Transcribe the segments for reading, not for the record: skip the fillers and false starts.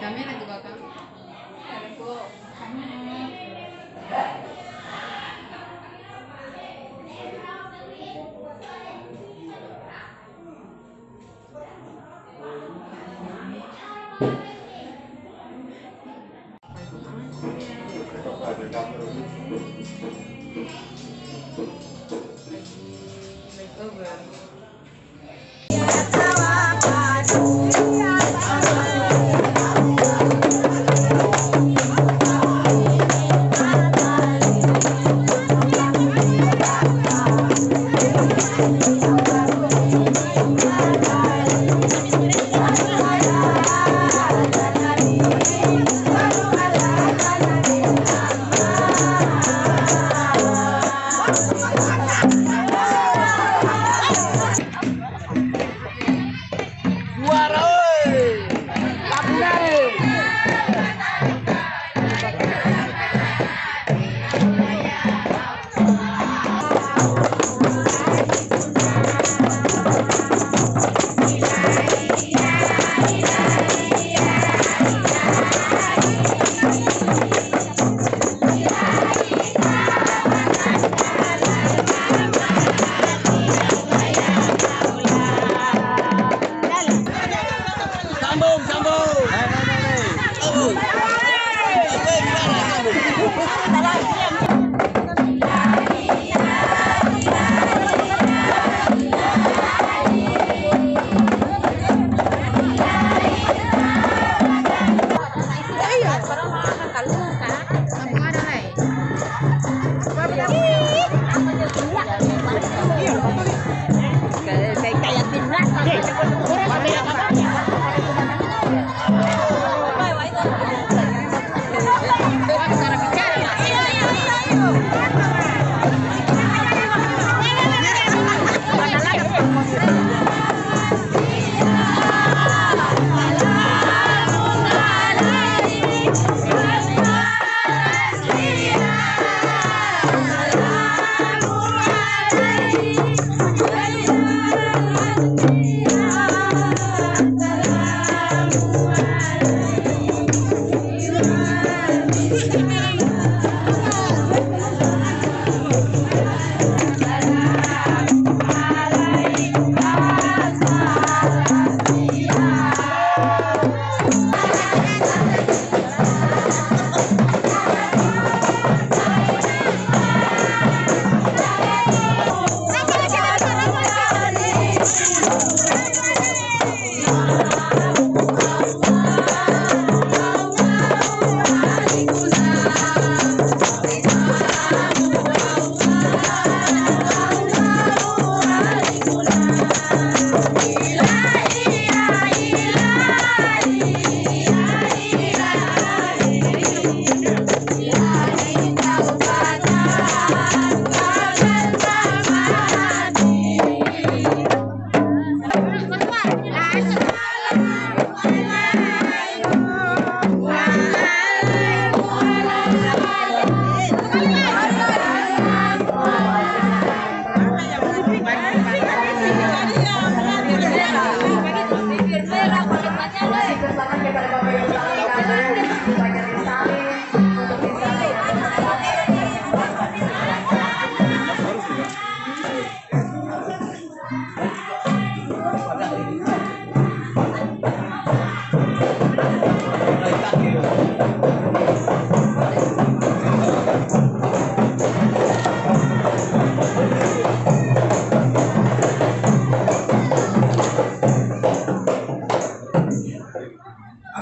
Kamera tuh kakak.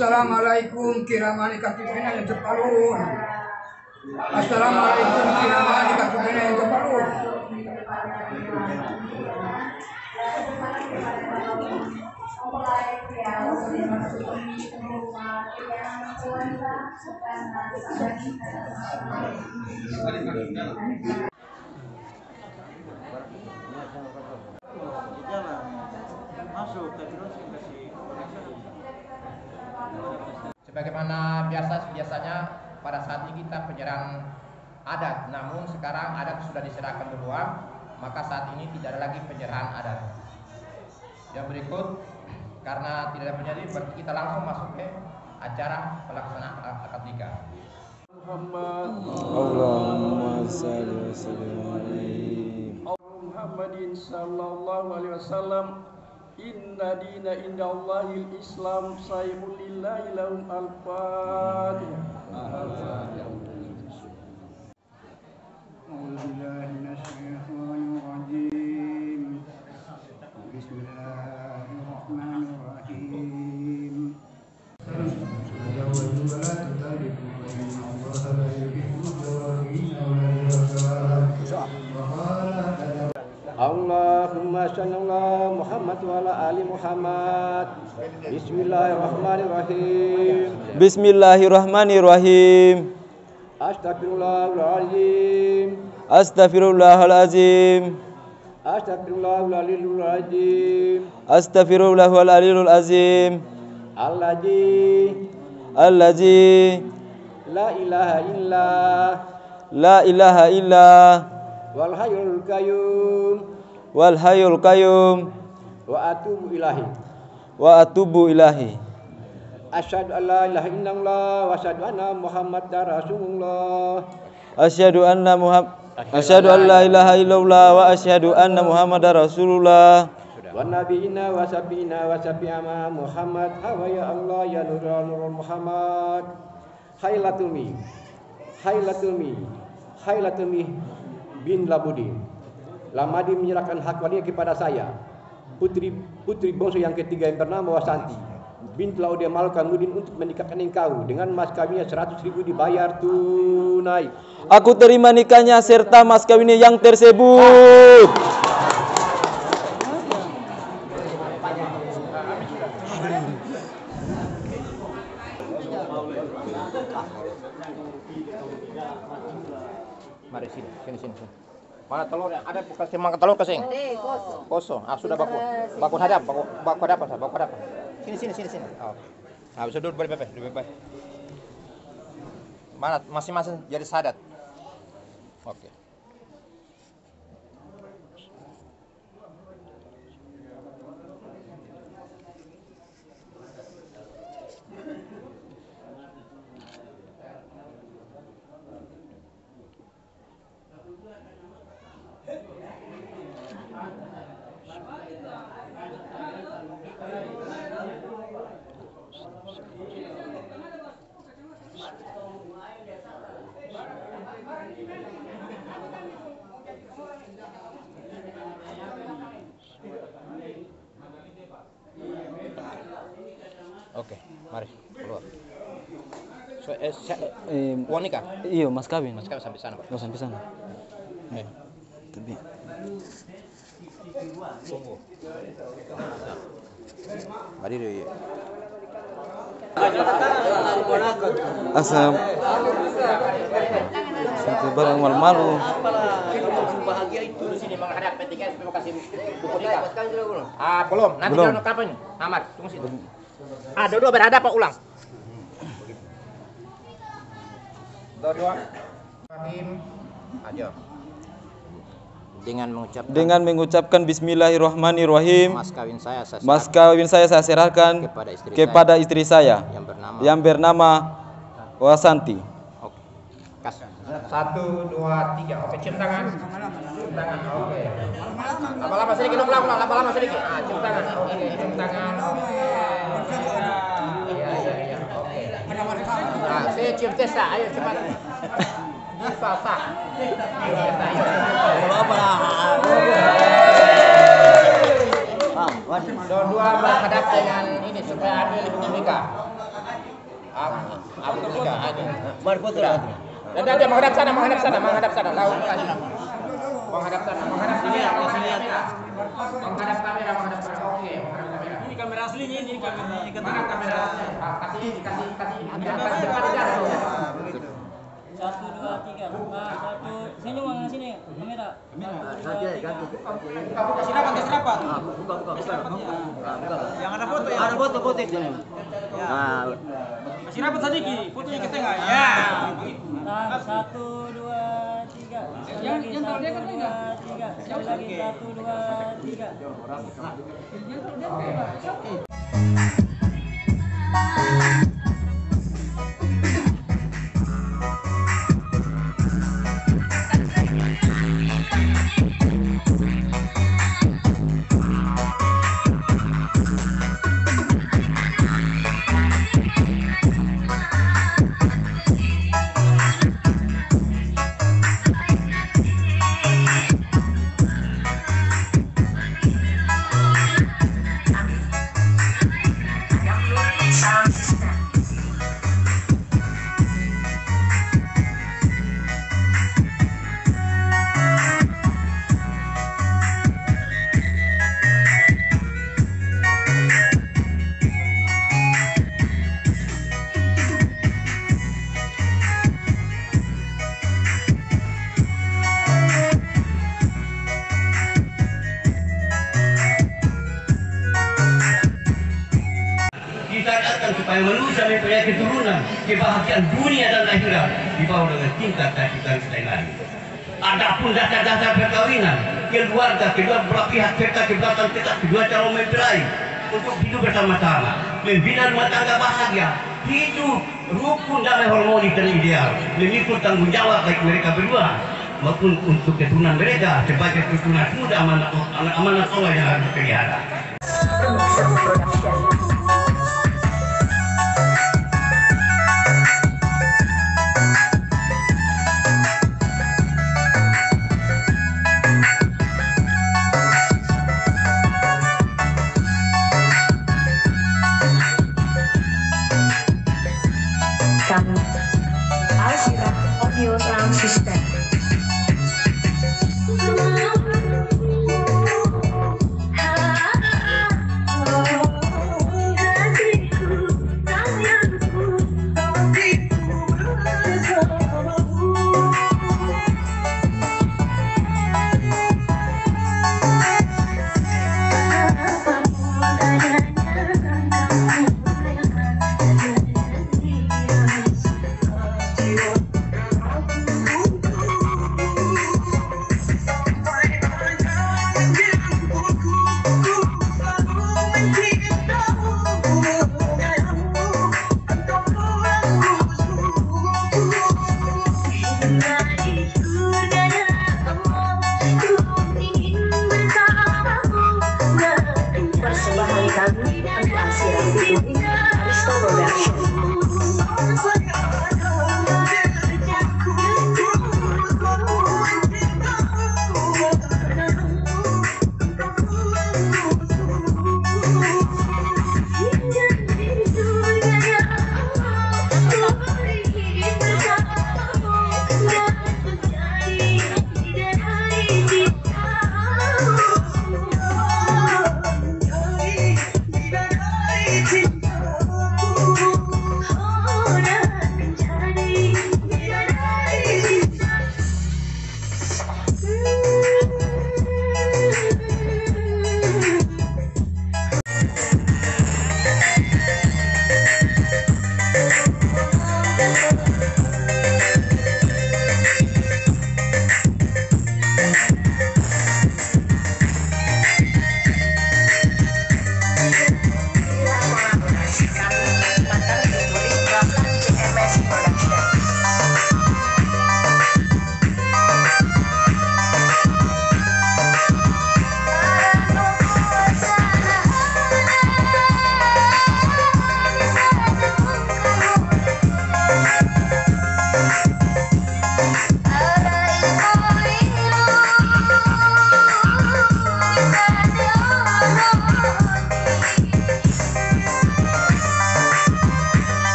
Assalamualaikum kiramani katibina yang terpalu. Assalamualaikum kiramani katibina yang terpalu. Sebagaimana biasanya pada saat ini kita penyerang adat, namun sekarang adat sudah diserahkan duluan, maka saat ini tidak ada lagi penyerahan adat. Yang berikut, karena tidak ada penyerahan, berarti kita langsung masuk ke acara pelaksanaan akad nikah. Allahumma shalli wa sallim alaihi Muhammadin sallallahu alaihi wasallam. Inna dina inda Allahil Islam sayyidul lillahi lahum al-Fatihah. Bismillahirrahmanirrahim. Allahumma shalli ala Muhammad wa ala ali Muhammad. Bismillahirrahmanirrahim. Bismillahirrahmanirrahim. Astaghfirullahaladzim. Astaghfirullahalazim. Astaghfirullahaladzim. Astaghfirullahalazim. Allazi La ilaha illa la ilaha illa wal hayyul qayyum wal hayyul qayyum wa atubu ilahi. wa atubu ilahi. Asyhadu an la ilaha illallah wa asyhadu anna Muhammadar Rasulullah. Asyhadu an la ilaha illallah wa asyhadu anna Muhammadar Rasulullah. Wa nabiyina wa sabbina wa sabbiyama Muhammad. Hawa ya Allah ya nurul Muhammad. Khailatumi bin Labudin. Lamadi menyerahkan hak walinya kepada saya. Putri bongsu yang ketiga yang bernama Wasanti bin Claudia Malkamudin untuk menikahkan engkau dengan mas kawinnya 100.000 dibayar tunai. Aku terima nikahnya serta mas kawinnya yang tersebut. Mari sini. Mana telur? Ada kasih makan telur kasih. Kosong. Ah sudah baku hadap. Sini. Oh. Nah, bisa duduk bebas. Mana masing-masing jadi sadat. Oke. Oke, mari keluar. Uang nikah? Iya, mas kawin. Mas kawin sampai sana, Pak. Oh, sampai sana. Tapi Tunggu. Berdiri. asal satu barang malu-malu. Bahagia itu di sini menghadap P3S. Terima kasih buku nikah. Ah, belum. Nanti Belum. kita kapan? Ahmad, tunggu sini. Ah, dua berhadap Pak, ulang. Dua. Rahim. Aja. Dengan mengucapkan Bismillahirrahmanirrahim. mas kawin saya saya serahkan kepada istri saya yang bernama Wasanti. Oke. Kas. 1, 2, 3. Oke, cium tangan. Oke. Lama-lama sedikit, ulang. Lama-lama sedikit. Ah, cium tangan. Oke, cium tangan. Iya. Oke. Nah, saya cium Tessa. Ayo cepat. Sah. Dua menghadap dengan ini supaya ambil nikah. Ambil nikah aja. Mari foto lah. Dan dia menghadap sana. Lalu menghadap sana, menghadap sini, menghadap kamera. Oke, menghadap kamera. Ini kamera aslinya ini kamera. Mana kamera? Kasih. 1, 2, 3. Senyum mana sini kamera. Kasih rapat. Yang ada foto ya. Ada foto di sini. Nah. Kasih rapat sedikit, fotonya ke tengah. Ya. 1, 2, 3. Yang kalau dia ke tengah. 1, 2, 3. supaya manusia mempunyai keturunan, kebahagiaan dunia dan akhirat dibawa dengan tingkat dan lain-lain. Adapun dasar-dasar perkawinan, keluarga, kedua belah pihak serta keberatan tetap kedua calon mempelai untuk hidup bersama-sama, membina rumah tangga bahagia, hidup rukun damai harmoni dan ideal, memikul tanggung jawab baik mereka berdua maupun untuk keturunan mereka sebagai keturunan muda amanat Allah yang harus dipelihara.